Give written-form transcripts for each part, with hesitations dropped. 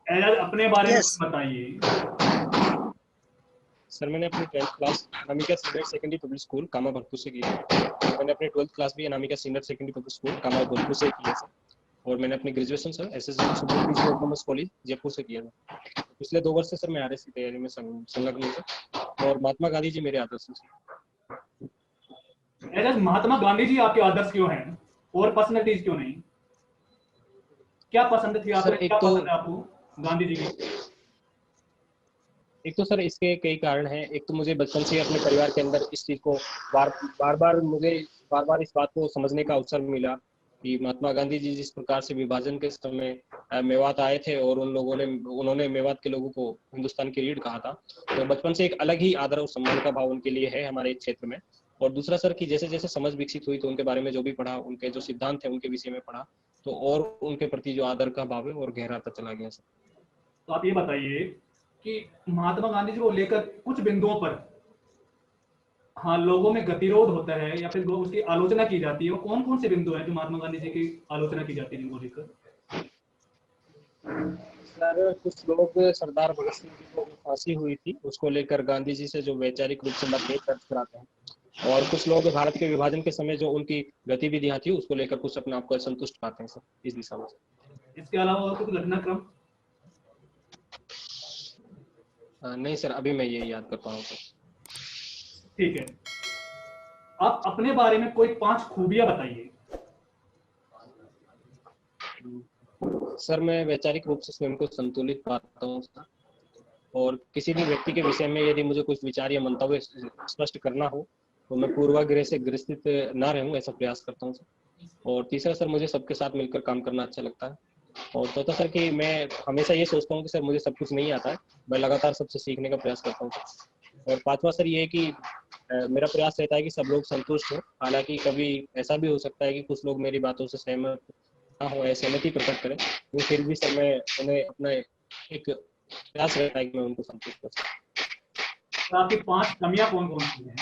एजाज अपने बारे में यस कुछ बताइए। सर मैंने अपनी 10th class Anamika senior secondary public school Kama Bharatpur से की है। मैंने अपनी 12th क्लास भी Anamika senior secondary public school Kama Bharatpur से की है सर। और मैंने अपनी graduation sir SSB super PG autonomous college Jaipur से किया था। पिछले 2 वर्ष से सर मैं आरएस की तैयारी में संलग्न हूँ सर। और महात्मा गांधी जी मेरे आदर्श हैं। एजाज महात्मा गांधी जी आपके आदर्श क्यों हैं और पर्सनैलिटीज क्यों नहीं? क्या पसंद थी सर आपको, क्या पसंद है आपको गांधी जी की? एक तो सर इसके कई कारण हैं। एक तो मुझे बचपन से अपने परिवार के अंदर इस चीज को बार बार इस बात को समझने का अवसर मिला कि महात्मा गांधी जी जिस प्रकार से विभाजन के समय मेवात आए थे और उन्होंने मेवात के लोगों को हिंदुस्तान की रीढ़ कहा था। तो बचपन से एक अलग ही आदर और सम्मान का भाव उनके लिए है हमारे क्षेत्र में। और दूसरा सर कि जैसे जैसे समझ विकसित हुई तो उनके बारे में जो भी पढ़ा, उनके जो सिद्धांत थे उनके विषय में पढ़ा, तो और उनके प्रति जो आदर का भाव है और गहराता चला गया सर। तो आप ये बताइए कि महात्मा गांधी जी को लेकर कुछ बिंदुओं पर हाँ लोगों में गतिरोध होता है या फिर उसकी आलोचना की जाती है, वो कौन कौन से बिंदु हैं जो महात्मा गांधी जी की आलोचना की जाती है जिनको लेकर? सर कुछ लोग सरदार भगत सिंह जी को फांसी हुई थी उसको लेकर गांधी जी से जो वैचारिक रूप से मतभेद दर्ज कराते हैं। और कुछ लोग भारत के विभाजन के समय जो उनकी गतिविधियां थी उसको लेकर कुछ अपने आप को असंतुष्ट पाते हैं सर इस दिशा में। इसके अलावा और कुछ घटनाक्रम? नहीं सर अभी मैं ये याद कर पाऊँ सर। ठीक है, आप अपने बारे में कोई 5 खूबियां बताइए। सर मैं वैचारिक रूप से स्वयं को संतुलित पाता हूँ सर। और किसी भी व्यक्ति के विषय में यदि मुझे कुछ विचार या मंतव्य स्पष्ट करना हो तो मैं पूर्वाग्रह से ग्रसित ना रहूं ऐसा प्रयास करता हूँ सर। और तीसरा सर मुझे सबके साथ मिलकर काम करना अच्छा लगता है। और चौथा सर कि मैं हमेशा ये सोचता हूँ कि सर मुझे सब कुछ नहीं आता है, मैं लगातार सबसे सीखने का प्रयास करता हूँ सर। और पांचवा सर ये कि मेरा प्रयास रहता है कि सब लोग संतुष्ट हो। हालांकि कभी ऐसा भी हो सकता है कि कुछ लोग मेरी बातों से सहमत ना हो या सहमति प्रकट करें, तो फिर भी सर मैं उन्हें अपना एक प्रयास रहता है कि मैं उनको संतुष्ट कर सकूं। तो आपकी 5 कमियां कौन कौन सी हैं?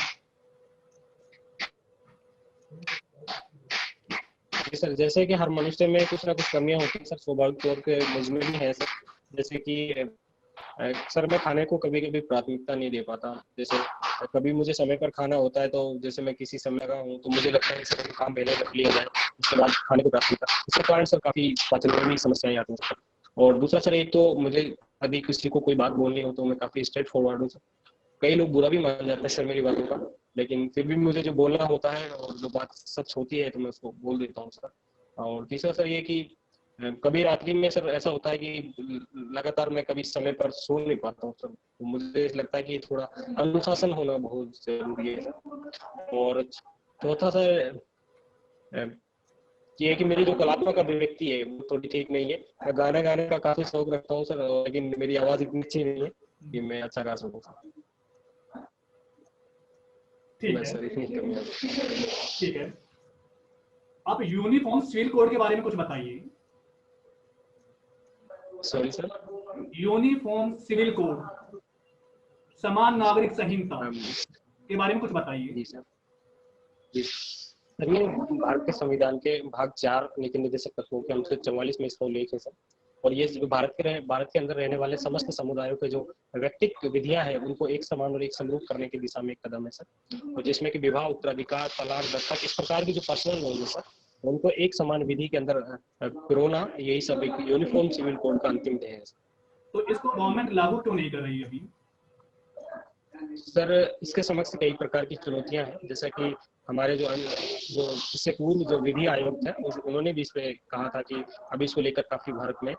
सर जैसे कि हर मनुष्य में कुछ ना कुछ कमियां होती है सर, स्वाभाविक तौर पे मुझ में भी है सर। जैसे कि सर मैं खाने को कभी कभी प्राथमिकता नहीं दे पाता। जैसे कभी मुझे समय पर खाना होता है तो जैसे मैं किसी समय का हूँ तो मुझे लगता है कि काम पहले रख लिया जाए उसके बाद खाने को प्राथमिकता, इसके कारण सर काफी पाचन में भी समस्याएं आती हैं। और दूसरा सर एक तो मुझे अभी किसी को कोई बात बोलनी हो तो मैं काफी स्ट्रेट फॉरवर्ड हूँ सर। कई लोग बुरा भी मान जाते हैं सर मेरी बातों का, लेकिन फिर भी मुझे जो बोलना होता है और जो बात सच होती है तो मैं उसको बोल देता हूँ सर। और तीसरा सर ये कि कभी रात्रि में सर ऐसा होता है कि लगातार मैं कभी समय पर सो नहीं पाता हूँ सर, तो मुझे लगता है कि थोड़ा अनुशासन होना बहुत जरूरी है सर। और चौथा सर ये है कि मेरी जो कलात्मक अभिव्यक्ति है वो थोड़ी ठीक नहीं है। मैं गाना गाने का काफी शौक रखता हूँ सर, लेकिन मेरी आवाज इतनी अच्छी नहीं है कि मैं अच्छा गा सकूँ। ठीक है, सर इतनी कमियां। ठीक है। आप यूनिफॉर्म सिविल कोड के बारे में कुछ बताइए। Sorry sir. Uniform civil code, समान नागरिक संहिता के बारे में कुछ बताइए। जी सर। जी सर ये भारत के संविधान के भाग 4 नीति निर्देशक तत्वों के अनुच्छेद 44 में इसका उल्लेख है सर। और ये जो भारत के अंदर रहने वाले समस्त समुदायों के जो व्यक्तिगत विधियां हैं उनको एक समान और एक समरूप करने की दिशा में एक कदम है सर। और जिसमें कि विवाह, उत्तराधिकार, तलाक, दत्तक इस प्रकार की जो पर्सनल लॉ है सर उनको एक समान विधि के अंदर पिरोना, यही सब एक यूनिफॉर्म सिविल कोड का अंतिम ध्येय है। तो इसको गवर्नमेंट लागू क्यों नहीं कर रही अभी? सर इसके समक्ष कई प्रकार की चुनौतियां हैं। जैसा कि हमारे जो इससे पूर्व जो विधि आयोग था उन्होंने भी इस पे कहा था कि अभी इसको लेकर काफी भारत में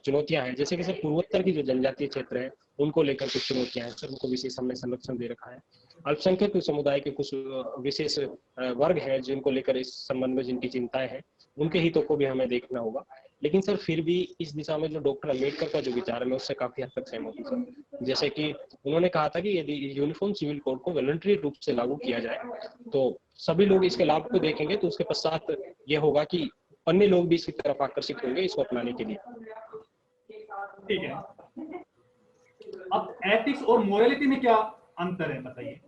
चुनौतियां हैं। जैसे कि सर पूर्वोत्तर की जो जनजातीय क्षेत्र है उनको लेकर कुछ चुनौतियां हैं सर, उनको विशेष हमने संरक्षण दे रखा है। अल्पसंख्यक समुदाय के कुछ विशेष वर्ग हैं जिनको लेकर इस संबंध में जिनकी चिंताएं हैं, उनके हितों को भी हमें देखना होगा। लेकिन सर फिर भी इस दिशा में जो डॉक्टर अम्बेडकर का जो विचार है मैं उससे काफी हद तक सहमत हूँ सर। जैसे कि उन्होंने कहा था कि यदि यूनिफॉर्म सिविल कोड को वॉलंटरी रूप से लागू किया जाए तो सभी लोग इसके लाभ को देखेंगे, तो उसके पश्चात ये होगा कि अन्य लोग भी इसकी तरफ आकर्षित होंगे इसको अपनाने के लिए। ठीक है, अब एथिक्स और मोरालिटी में क्या अंतर है बताइए।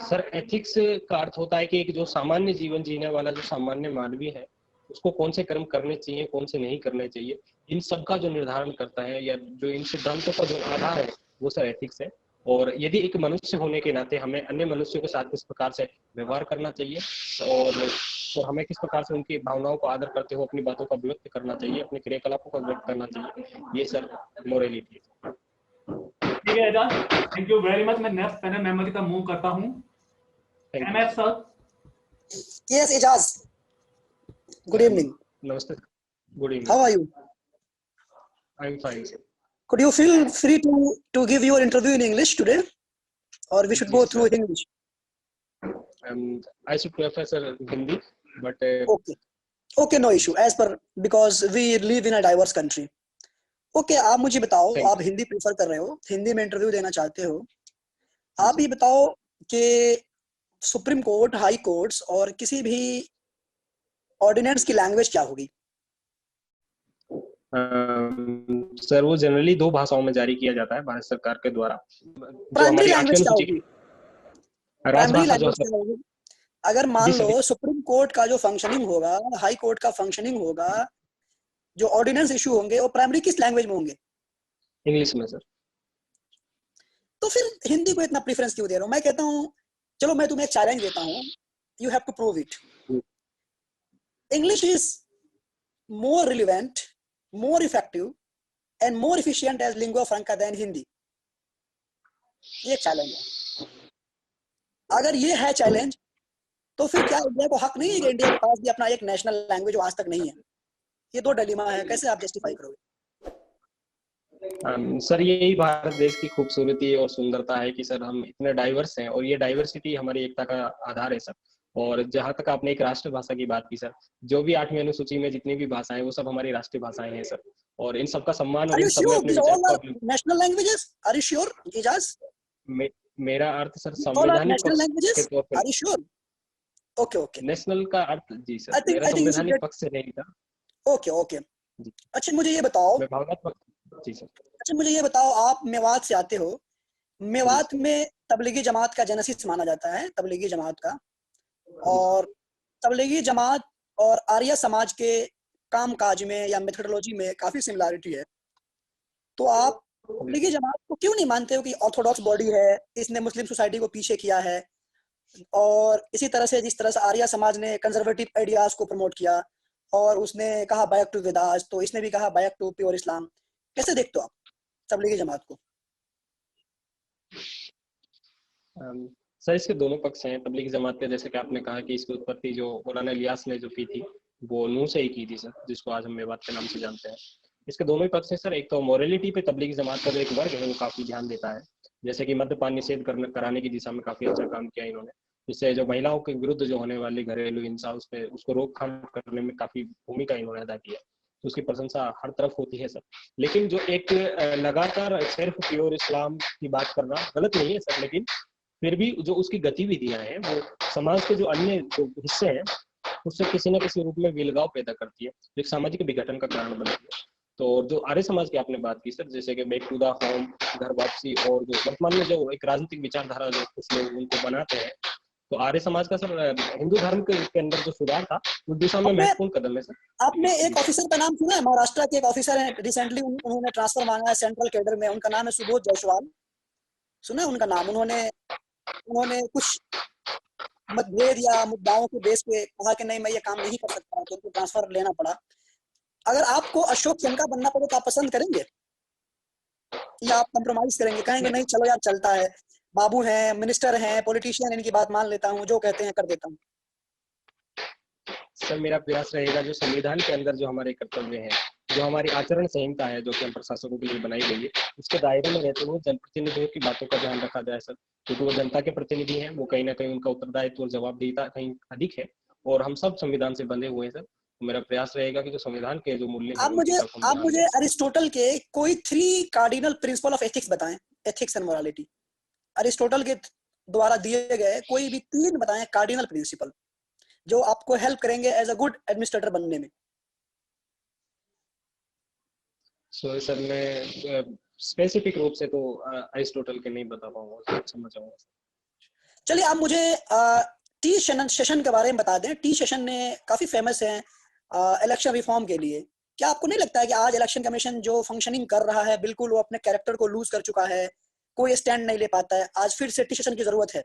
सर एथिक्स का अर्थ होता है कि एक जो सामान्य जीवन जीने वाला जो सामान्य मानवी है उसको कौन से कर्म करने चाहिए, कौन से नहीं करने चाहिए, इन सब का जो निर्धारण करता है या जो इन सिद्धांतों का जो आधार है वो सर एथिक्स है। और यदि एक मनुष्य होने के नाते हमें अन्य मनुष्यों के साथ किस प्रकार से व्यवहार करना चाहिए और हमें किस प्रकार से उनकी भावनाओं को आदर करते हुए अपनी बातों का व्यक्त करना चाहिए, अपने क्रियाकलापों का व्यक्त करना चाहिए, ये सर मोरलिटी है। ठीक है Ijaz, thank you very much. मैं नेक्स्ट पैनल मेंबर की तरफ मूव करता हूँ। MF sir. Yes, Ijaz. Good evening. नमस्ते। Good evening. How are you? I am fine sir. Could you feel free to give your interview in English today, or we should go Yes, through sir. English? I should prefer sir Hindi, but Okay. Okay, no issue. As per because we live in a diverse country. Okay, आप मुझे बताओ, Thank आप Hindi prefer कर रहे हो, हिंदी में interview देना चाहते हो, आप जी ये बताओ कि सुप्रीम कोर्ट, हाई कोर्ट्स और किसी भी ऑर्डिनेंस की लैंग्वेज क्या होगी? सर वो जनरली 2 भाषाओं में जारी किया जाता है भारत सरकार के द्वारा। जो प्राइमरी हमारी 8वीं लैंग्वेज क्या अनुसूची होगी? की प्राइमरी राजभाषा जो लैंग्वेज है क्या होगी? अगर मान जी सर लो सुप्रीम कोर्ट का जो फंक्शनिंग होगा, हाई कोर्ट का फंक्शनिंग होगा, जो ऑर्डिनेंस इशू होंगे वो प्राइमरी किस लैंग्वेज में होंगे? इंग्लिश में सर। तो फिर हिंदी को इतना प्रेफरेंस क्यों दे रहा हूँ? मैं कहता हूँ चलो मैं तुम्हें एक चैलेंज देता हूँ, you have to prove it. English is more relevant, more effective and more efficient as lingua franca than Hindi. ये चैलेंज है। अगर ये है चैलेंज, तो फिर क्या इंडिया को हक नहीं है कि इंडिया के पास भी अपना एक नेशनल लैंग्वेज आज तक नहीं है? ये 2 डिलेमा है, कैसे आप जस्टिफाई करोगे? सर यही भारत देश की खूबसूरती और सुंदरता है कि सर हम इतने डाइवर्स हैं और ये डाइवर्सिटी हमारी एकता का आधार है सर। और जहाँ तक आपने एक राष्ट्रभाषा की बात की सर, जो भी 8वीं अनुसूची में जितनी भी भाषाएं वो सब हमारी राष्ट्रीय भाषाएं हैं सर। और इन सबका सम्मान और Are इन you सब में sure अपने these विचार all को are national languages? Are you sure, Ijaz? मेरा अर्थ सर All are संवैधानिक national पक्ष के languages? तौर पर। Are you sure? Okay, okay. National का अर्थ जी सर, I think मेरा you should संवैधानिक get पक्ष से नहीं था okay, okay. जी। अच्छा मुझे ये बताओ, मैं भावनात्मक जी सर। अच्छा मुझे ये बताओ, आप मेवात से आते हो, जी मेवात सर। में तबलीगी जमात का जेनेसिस माना जाता है, तबलीगी जमात का, जी और तबलीगी जमात और आर्य समाज के काम काज में या मेथोडोलॉजी में काफी सिमिलरिटी है। तो आप तबलीगी जमात को क्यों नहीं मानते हो कि ऑर्थोडॉक्स बॉडी है, इसने मुस्लिम सोसाइटी को पीछे किया है, और इसी तरह से जिस तरह से आर्य समाज ने कंजर्वेटिव आइडियाज को प्रमोट किया और उसने कहा बैक टू वेदास, तो इसने भी कहा बैक टू प्योर इस्लाम। कैसे देखते हो आप तबलीगी जमात को? सर इसके दोनों पक्ष हैं। तबलीगी जमात के जैसे कि आपने कहा कि इसकी उत्पत्ति जो मौलाना इलियास ने जो की थी वो नूह से ही की थी सर, जिसको आज हम मेवात के नाम से जानते हैं। इसके दोनों ही पक्ष हैं सर। एक तो मोरलिटी पे तबलीगी जमात का जो एक वर्ग है वो काफी ध्यान देता है, जैसे कि मद्यपान निषेध कराने की दिशा में काफी अच्छा काम किया इन्होंने। जिससे जो महिलाओं के विरुद्ध जो होने वाली घरेलू हिंसा उसको रोकथाम करने में काफी भूमिका इन्होंने अदा की है, तो उसकी प्रशंसा हर तरफ होती है सर। लेकिन जो एक लगातार सिर्फ प्योर इस्लाम की बात करना गलत नहीं है सर, लेकिन फिर भी जो उसकी गतिविधियां हैं वो समाज के जो अन्य जो हिस्से हैं उससे किसी न किसी रूप में विलगाव पैदा करती है, जो एक सामाजिक विघटन का कारण बनती है। तो जो आर्य समाज की आपने बात की सर, जैसे कि बैक टू द होम, घर वापसी, और जो वर्तमान में जो एक राजनीतिक विचारधारा जो कुछ लोग उनको बनाते हैं, तो आर्य समाज का सर हिंदू धर्म के अंदर जो सुधार था उस दिशा में महत्वपूर्ण कदम है सर। आपने एक ऑफिसर का नाम सुना है? महाराष्ट्र के एक ऑफिसर हैं, रिसेंटली उन्होंने ट्रांसफर मांगा है सेंट्रल कैडर में, उनका नाम है सुबोध जायसवाल। सुना है उनका नाम? उन्होंने कुछ मतभेद या मुद्दाओं के बेस पे कहा कि नहीं मैं ये काम नहीं कर सकता, तो उनको ट्रांसफर लेना पड़ा। अगर आपको अशोक सिंह का बनना पड़े तो आप पसंद करेंगे या आप कंप्रोमाइज करेंगे, कहेंगे नहीं चलो यार चलता है, बाबू हैं, मिनिस्टर हैं, पॉलिटिशियन, इनकी बात मान लेता हूँ, जो कहते हैं कर देता हूँ? सर मेरा प्रयास रहेगा जो संविधान के अंदर जो हमारे कर्तव्य हैं, जो हमारी आचरण संहिता है जो कि हम प्रशासकों के लिए बनाई गई है, उसके दायरे में रहते हुए जनप्रतिनिधियों की बातों का ध्यान रखा जाए सर, क्योंकि वो जनता के प्रतिनिधि हैं। वो कहीं ना कहीं उनका उत्तरदायित्व और जवाबदेहिता कहीं अधिक है, और हम सब संविधान से बंधे हुए हैं सर। तो मेरा प्रयास रहेगा कि जो संविधान के जो मूल्य हैं उनकी तरफ हम आप ध्यान मुझे दें। अरिस्टोटल के कोई 3 कार्डिनल प्रिंसिपल ऑफ एथिक्स बताएं, एथिक्स एंड मोरालिटी। अरिस्टोटल के द्वारा दिए गए कोई भी 3 बताएं कार्डिनल प्रिंसिपल जो आपको हेल्प करेंगे एज अ गुड एडमिनिस्ट्रेटर बनने में। सो सर मैं स्पेसिफिक रूप से तो अरिस्टोटल के नहीं बता पाऊंगा, समझ जाऊंगा। चलिए आप मुझे टी सेशन के बारे में बता दें। टी सेशन ने काफी फेमस हैं, इलेक्शन रिफॉर्म के लिए। क्या आपको नहीं लगता है कि आज इलेक्शन कमीशन जो फंक्शनिंग कर रहा है, बिल्कुल वो अपने कैरेक्टर को लूज कर चुका है, कोई स्टैंड नहीं ले पाता है, आज फिर से टी सेशन की जरूरत है?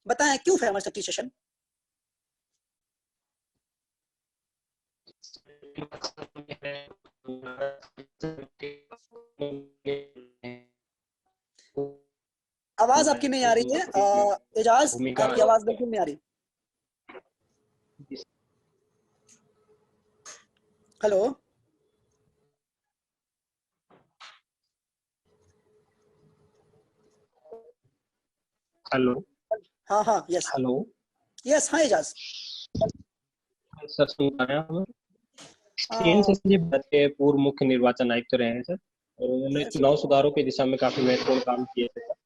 बताएं क्यों फेमस है टी सेशन? आवाज आपकी नहीं आ रही है एजाज, भूमिका आपकी आवाज बिल्कुल नहीं आ रही। हेलो हेलो हाँ हाँ, यस हेलो यस, हाँ एजाज। सर, सुन पा रहे हैं आप? सेन हाँ, जी भारत के पूर्व मुख्य निर्वाचन आयुक्त रहे हैं सर, और उन्होंने yes, चुनाव सुधारों की दिशा में काफी महत्वपूर्ण काम किए थे सर।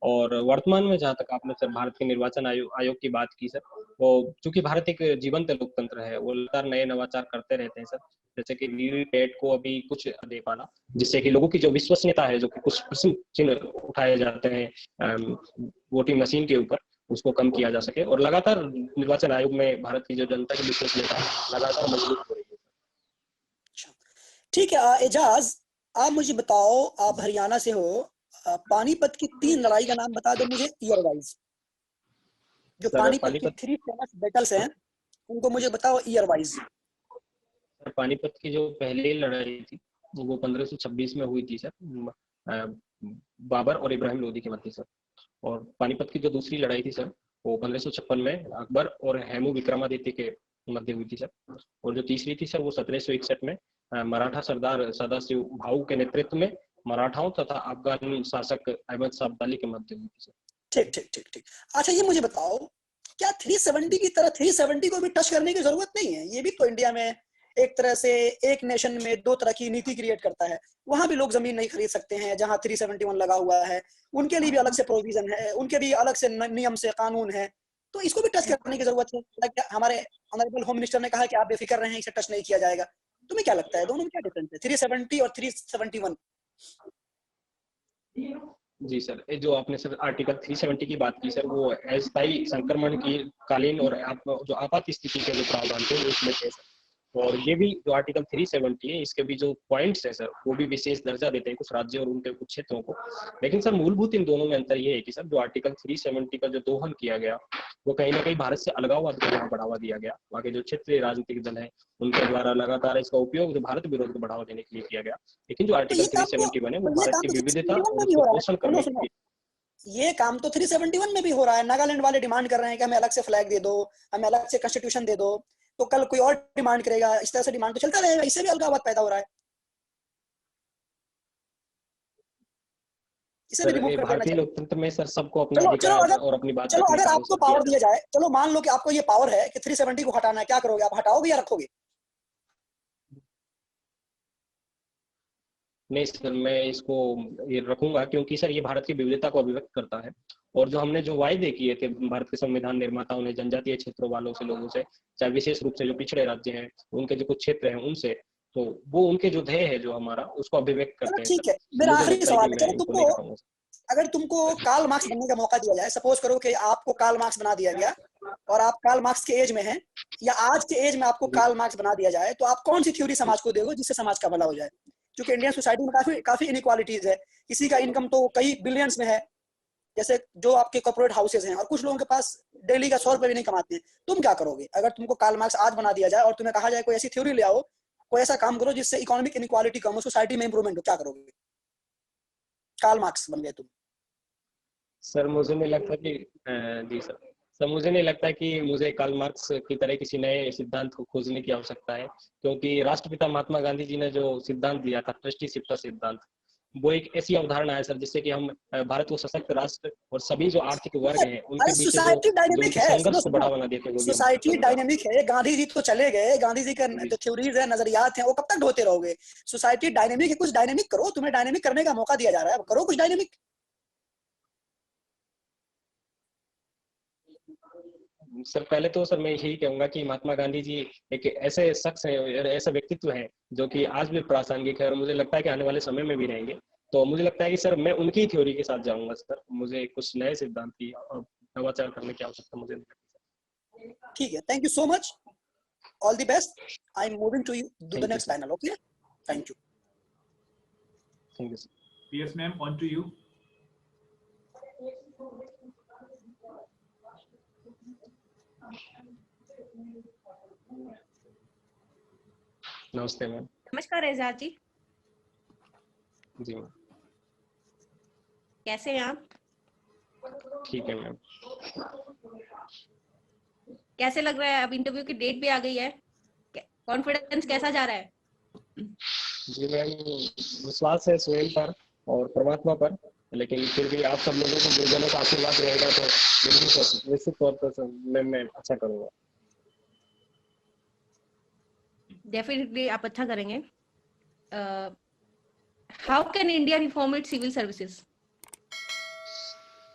और वर्तमान में जहाँ तक आपने सर भारत के निर्वाचन आयोग की बात की सर, वो चूंकि भारत एक जीवंत लोकतंत्र है, वो लगातार नए नवाचार करते रहते हैं सर। जैसे कि वीवीपैट को अभी कुछ दे पाना, जिससे कि लोगों की जो विश्वसनीयता है, जो कि कुछ प्रश्न चिन्ह उठाए जाते हैं वोटिंग मशीन के ऊपर, उसको कम किया जा सके। और लगातार निर्वाचन आयोग में भारत की जो जनता की विश्वसनीयता है लगातार मजबूत हो रही है। अच्छा ठीक है। एजाज, आप मुझे बताओ, आप हरियाणा से हो, पानीपत की 3 लड़ाई का नाम बता दो मुझे ईयर वाइज। जो सर पानीपत की पानीपत 3 फेमस बैटल्स हैं उनको मुझे बताओ ईयर वाइज। सर पानीपत की जो पहली लड़ाई थी वो 1526 में हुई थी सर, बाबर और इब्राहिम लोदी के मध्य सर। और पानीपत की जो दूसरी लड़ाई थी सर, वो 1556 में अकबर और हेमू विक्रमादित्य के मध्य हुई थी सर। और जो तीसरी थी सर, वो 1761 में मराठा सरदार सदाशिव भाऊ के नेतृत्व में मराठाओं तथा अफगान शासक अहमद शाह अब्दाली के मध्य हुई थी सर। ठीक ठीक ठीक ठीक। अच्छा ये मुझे बताओ, क्या 370 की तरह 370 को भी टच करने की जरूरत नहीं है? ये भी तो इंडिया में एक तरह से एक नेशन में दो तरह की नीति क्रिएट करता है। वहां भी लोग जमीन नहीं खरीद सकते हैं जहां 371 लगा हुआ है, उनके लिए भी अलग से प्रोविजन है, उनके भी अलग से नियम से कानून है। तो इसको भी टच करने की जरूरत है? हमारे ऑनरेबल होम मिनिस्टर ने कहा कि आप बेफिक्र रहें, इसे टच नहीं किया जाएगा। तुम्हें क्या लगता है दोनों में क्या डिफरेंस है, 370 और 371? जी सर, ये जो आपने सर आर्टिकल 370 की बात की सर, वो अस्थायी संक्रमण की कालीन और जो आपात स्थिति के जो प्रावधान थे वो इसमें थे सर। और ये भी जो आर्टिकल 370 है, इसके भी जो पॉइंट्स है सर, वो भी विशेष दर्जा देते हैं कुछ राज्यों और उनके कुछ क्षेत्रों को। लेकिन सर मूलभूत इन दोनों में अंतर ये है कि सर जो आर्टिकल 370 का जो दोहन किया गया, वो कहीं ना कहीं भारत से अलगाववाद को बढ़ावा दिया गया। वहाँ के जो क्षेत्रीय राजनीतिक दल है उनके द्वारा लगातार इसका उपयोग जो भारत विरोध को बढ़ावा देने के लिए किया गया। लेकिन जो तो ये आर्टिकल काम तो 371 है वो ये भारत काम की तो विविधता 371 और में भी उसको हो रहा है। पोषण सुनो करने के सुनो, लिए। ये काम तो 371 में भी हो रहा है। नागालैंड वाले डिमांड कर रहे हैं कि हमें अलग से फ्लैग दे दो, हमें अलग से कॉन्स्टिट्यूशन दे दो। तो कल कोई और डिमांड करेगा, इस तरह से डिमांड तो चलता रहेगा, इससे भी अलगाववाद पैदा हो रहा है। इसे भी सर रिमूव ये कर देना भारतीय चाहिए। लोकतंत्र में सर सबको अपना चलो चलो, अधिकार अगर और अपनी बात चलो रखने अगर का आपको अवसर दिया पावर दिया जाता है। जाए, चलो मान लो कि आपको ये पावर है कि 370 को हटाना है, क्या करोगे? आप हटाओगे या रखोगे? नहीं सर, मैं इसको ये रखूंगा, क्योंकि सर ये भारत की विविधता को अभिव्यक्त करता है। और जो हमने जो वायदे किए थे भारत के संविधान निर्माताओं ने जनजातीय क्षेत्रों वालों से, लोगों से, चाहे विशेष रूप से जो पिछड़े राज्य हैं उनके जो कुछ क्षेत्र हैं उनसे, तो वो उनके जो ध्येय है जो हमारा, उसको अभिव्यक्त चलो करते हैं सर। ठीक है, तो मेरा मुझे आखिरी लगता है कि सवाल है, मैं चलो इनको तुमको, नहीं हटाऊंगा सर। अगर तुमको कार्ल मार्क्स बनने का मौका दिया जाए, सपोज करो कि आपको कार्ल मार्क्स बना दिया गया और आप कार्ल मार्क्स के एज में हैं, या आज के एज में आपको जी कार्ल मार्क्स बना दिया जाए, तो आप कौन सी थ्योरी समाज को दोगे जिससे समाज का भला हो जाए? क्योंकि इंडियन सोसाइटी में काफी काफी इनइक्वालिटीज है। किसी का इनकम तो कई बिलियंस में है, जैसे जो आपके कॉर्पोरेट हाउसेज हैं, और कुछ लोगों के पास डेली का 100 रुपए भी नहीं कमाते हैं। तुम क्या करोगे अगर तुमको कार्ल मार्क्स आज बना दिया जाए और तुम्हें कहा जाए कोई ऐसी थ्योरी ले आओ, कोई ऐसा काम करो जिससे इकोनॉमिक इनइक्वालिटी कम हो, सोसाइटी में इंप्रूवमेंट हो? क्या करोगे? कार्ल मार्क्स बन गए तुम। सर, मुझे नहीं लगता कि जी सर मुझे नहीं लगता कि मुझे कार्ल मार्क्स की तरह किसी नए सिद्धांत को खोजने की आवश्यकता है, क्योंकि राष्ट्रपिता महात्मा गांधी जी ने जो सिद्धांत दिया था, ट्रस्टीशिप का सिद्धांत, वो एक ऐसी अवधारणा है सर जिससे कि हम भारत को सशक्त राष्ट्र और सभी जो आर्थिक वर्ग हैं उनके अरे बीच जो सोसाइटी जो डायनेमिक उनके है, संघर्ष सुनो को सुनो, बढ़ावा देते हैं, वो भी हम सोसाइटी संविधान। डायनेमिक है। गांधी जी तो चले गए, गांधी जी का जो थ्योरीज है, नजरियात हैं, वो कब तक ढोते रहोगे? सोसाइटी डायनेमिक है, कुछ डायनेमिक करो। तुम्हें डायनेमिक करने का मौका दिया जा रहा है, अब करो कुछ डायनेमिक। सर पहले तो सर मैं यही कहूंगा कि महात्मा गांधी जी एक ऐसे शख्स है, ऐसा व्यक्तित्व है जो कि आज भी प्रासंगिक है, और मुझे लगता है कि आने वाले समय में भी रहेंगे। तो मुझे लगता है कि सर मैं उनकी थ्योरी के साथ जाऊंगा सर, मुझे कुछ नए सिद्धांत की और नवाचार करने की आवश्यकता मुझे नहीं लगती। ठीक है, thank you so much. All the best. I'm moving to you to Thank the you, next sir. panel. Okay. Thank you. Thank you, sir. Yes, ma'am. On to you. नमस्ते मैम। नमस्कार एजाज जी, जी मैम। कैसे हैं आप? ठीक है ma'am. कैसे लग रहा है? अब इंटरव्यू की डेट भी आ गई है, कॉन्फिडेंस कैसा जा रहा है? जी मैम, विश्वास है स्वयं पर और परमात्मा पर, लेकिन फिर भी आप सब लोगों को गुरुजनों का आशीर्वाद रहेगा तो निश्चित तौर पर मैं अच्छा करूँगा। डेफिनेटली आप अच्छा करेंगे। How can India reform its civil services?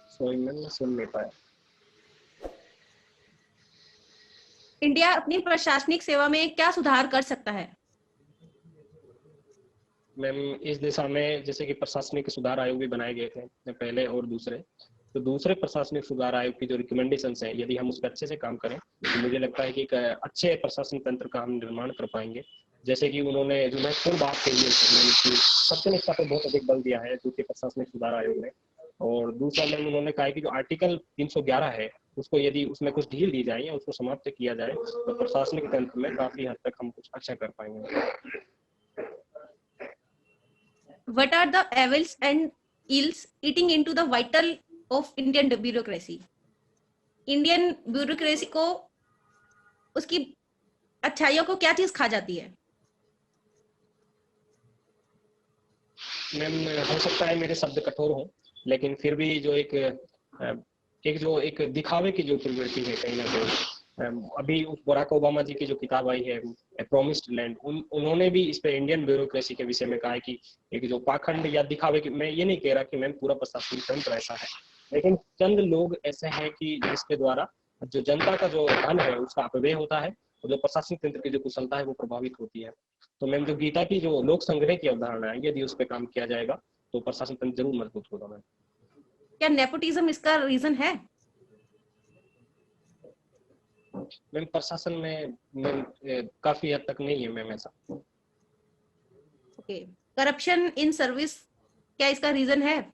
Sorry ma'am, मैं सुन नहीं पाया। इंडिया अपनी प्रशासनिक सेवा में क्या सुधार कर सकता है? मैम, इस दिशा में जैसे कि प्रशासनिक सुधार आयोग भी बनाए गए थे पहले और दूसरे, तो दूसरे प्रशासनिक सुधार आयोग की जो रिकमेंडेशंस हैं, यदि हम उस पर अच्छे से काम करें तो मुझे लगता है कि एक अच्छे प्रशासनिक तंत्र का हम निर्माण कर पाएंगे। जैसे कि उन्होंने जो महत्वपूर्ण बात कही है कि सत्यनिष्ठा पर बहुत अधिक बल दिया है द्वितीय प्रशासनिक सुधार आयोग ने, और दूसरा में उन्होंने कहा है कि जो आर्टिकल 311 है उसको यदि उसमें कुछ ढील दी जाए या उसको समाप्त किया जाए तो प्रशासनिक तंत्र में काफी हद तक हम कुछ अच्छा कर पाएंगे। What are the evils and ills eating into the vital of Indian bureaucracy? Indian bureaucracy को उसकी अच्छाइयों को क्या चीज खा जाती है? मैम, हो सकता है मेरे शब्द कठोर हों, लेकिन फिर भी जो एक दिखावे की जो प्रवृत्ति है कहीं ना कहीं, अभी बराक ओबामा जी की जो किताब आई है प्रॉमिस्ड लैंड, उन्होंने भी इस पे इंडियन ब्यूरोक्रेसी के विषय में कहा है कि एक जो पाखंड या दिखावे की, मैं ये नहीं कह रहा कि मैम पूरा प्रशासनिक तंत्र ऐसा है, लेकिन चंद लोग ऐसे हैं कि जिसके द्वारा जो जनता का जो धन है उसका अपव्यय होता है और जो प्रशासनिक तंत्र की जो कुशलता है वो प्रभावित होती है। तो मैम, जो गीता की जो लोक संग्रह की अवधारणा है, यदि उस पर काम किया जाएगा तो प्रशासन तंत्र जरूर मजबूत होगा। मैम, क्या नेपोटिज्म इसका रीजन है? मैम, प्रशासन में काफी हद तक नहीं है मैम ऐसा। ओके, करप्शन इन सर्विस क्या इसका रीजन है?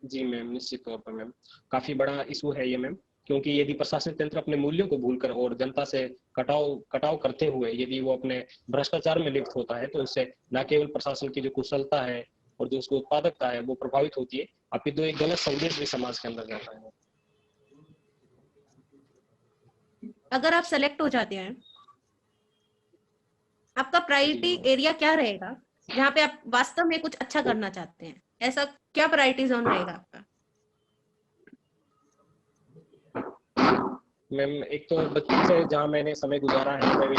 जी मैम, निश्चित तौर पर मैम काफी बड़ा इशू है ये मैम, क्योंकि यदि प्रशासनिक तंत्र अपने मूल्यों को भूलकर और जनता से कटाव करते हुए यदि वो अपने भ्रष्टाचार में लिप्त होता है तो उससे न केवल प्रशासन की जो कुशलता है और जो उसकी उत्पादकता है वो प्रभावित होती है, अपितु एक गलत संदेश भी समाज के अंदर जाता है। अगर आप सेलेक्ट हो जाते हैं, आपका प्रायोरिटी एरिया क्या रहेगा जहाँ पे आप वास्तव में कुछ अच्छा करना चाहते हैं? ऐसा क्या प्रायोरिटी जोन रहेगा आपका? मैम, एक तो बचपन से जहाँ मैंने समय गुजारा है, मैं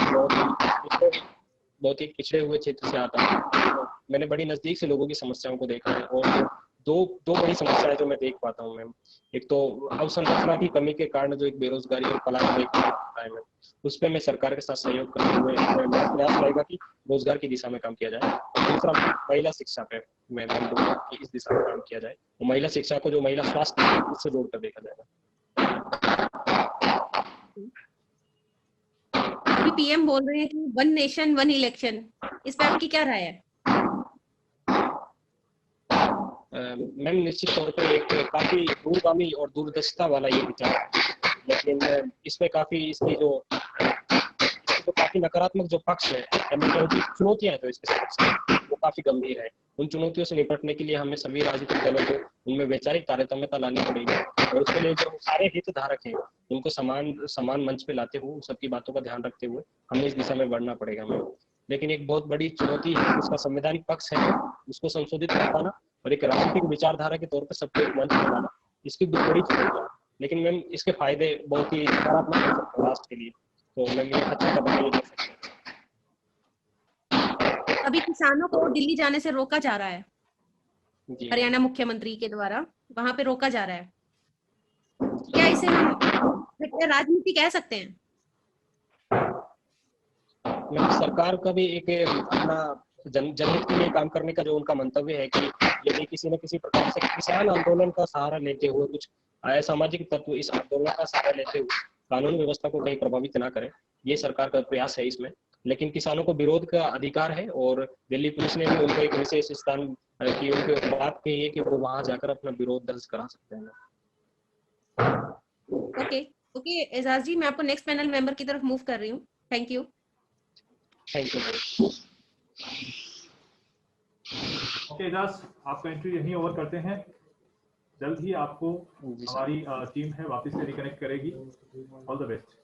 बहुत ही पिछड़े हुए क्षेत्र से आता हूँ, तो मैंने बड़ी नजदीक से लोगों की समस्याओं को देखा है और दो बड़ी समस्याएं जो मैं देख पाता हूँ मैम, एक तो अवसंरचना की कमी के कारण जो एक बेरोजगारी और पलायन देखने को मिलता है मैम, उस पर मैं सरकार के साथ सहयोग करते हुए मेरा प्रयास रहेगा कि रोजगार की दिशा में काम किया जाए। और दूसरा, महिला शिक्षा पे मैं दूंगा कि इस दिशा में काम किया जाए, तो महिला शिक्षा को जो महिला स्वास्थ्य है उससे जोड़कर देखा जाएगा। अभी पीएम बोल रहे हैं कि 1 नेशन 1 इलेक्शन, इस पे आपकी क्या राय है? मैम, निश्चित तौर पर एक काफी दूरगामी और दूरदर्शिता वाला ये विचार है, लेकिन इस पे इसकी तो काफी नकारात्मक जो पक्ष है, चुनौतियां हैं तो इसके पक्ष वो काफी गंभीर है। उन चुनौतियों से निपटने के लिए हमें सभी राजनीतिक दलों को उनमें वैचारिक तारतम्यता लानी पड़ेगी और उसके लिए जो सारे हितधारक हैं उनको समान मंच पे लाते हुए सबकी बातों का ध्यान रखते हुए हमें इस दिशा में बढ़ना पड़ेगा हमें। लेकिन एक बहुत बड़ी चुनौती है उसका संवैधानिक पक्ष है, उसको संशोधित कर पाना और एक राजनीतिक विचारधारा के तौर पर सबको एक मंच पे लाना, इसकी बड़ी चुनौती है। लेकिन मैम, इसके फायदे बहुत ही सकारात्मक हो सकते हैं राष्ट्र के लिए, तो मैम ये अच्छा कदम ले सकते हैं। अभी किसानों को दिल्ली जाने से रोका जा रहा है, हरियाणा मुख्यमंत्री के द्वारा वहां पे रोका जा रहा है, क्या इसे हम राजनीति कह सकते हैं? सरकार का भी एक अपना जनहित के लिए काम करने का जो उनका मंतव्य है कि यदि किसी न किसी प्रकार से किसान आंदोलन का सहारा लेते हुए कुछ असामाजिक तत्व इस आंदोलन का सहारा लेते हुए कानून व्यवस्था को कहीं प्रभावित ना करे, ये सरकार का प्रयास है इसमें। लेकिन किसानों को विरोध का अधिकार है और दिल्ली पुलिस ने भी उनको एक विशेष स्थान की उनकी बात कही है कि वो वहां जाकर अपना विरोध दर्ज करा सकते हैं। ओके ओके एजाज जी, मैं आपको नेक्स्ट पैनल मेंबर की तरफ मूव कर रही हूँ। Thank you. Thank you. Okay Ijaz, आपका इंटरव्यू यहीं ओवर करते हैं। जल्द ही आपको जी सर। हमारी टीम है वापस से रिकनेक्ट करेगी। All the best.